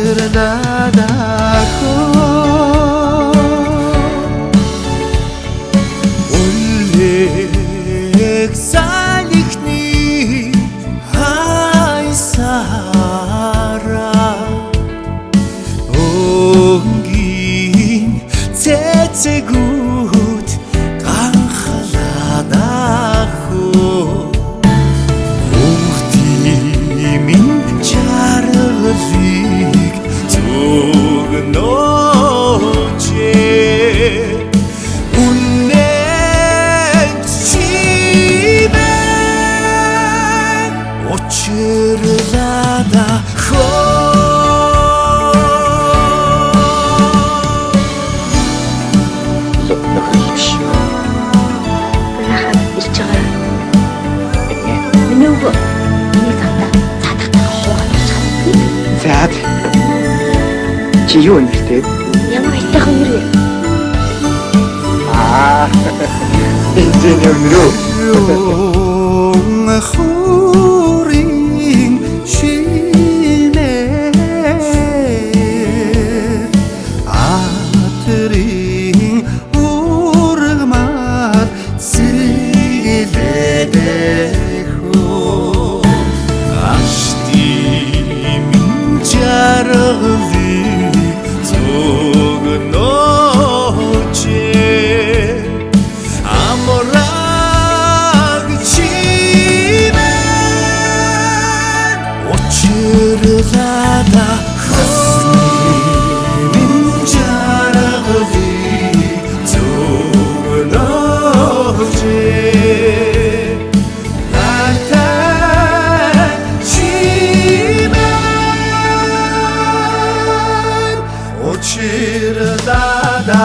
Очердада Олег салихни айсара Онгин цэцэгүүд ганхладаху Өнгөтимин чаргалыг зүгнөөчээ Очердада Нөхөр биш. Яхад ирж байгаа. Миний өвөө миний цаатаа цаатаа хуугаад чана. За. Чи юу нэртэй? Ямар айтайхан нэр вэ? Энд өнөрөө. Хурин шинээр Атрин ургамаар сэлэдэхөө Аштимин жаргалыг зүгнөөчээ Амораг чимээ Очердада Аштимин жаргалыг зүгнөөчээ Нартай чимээ Очердада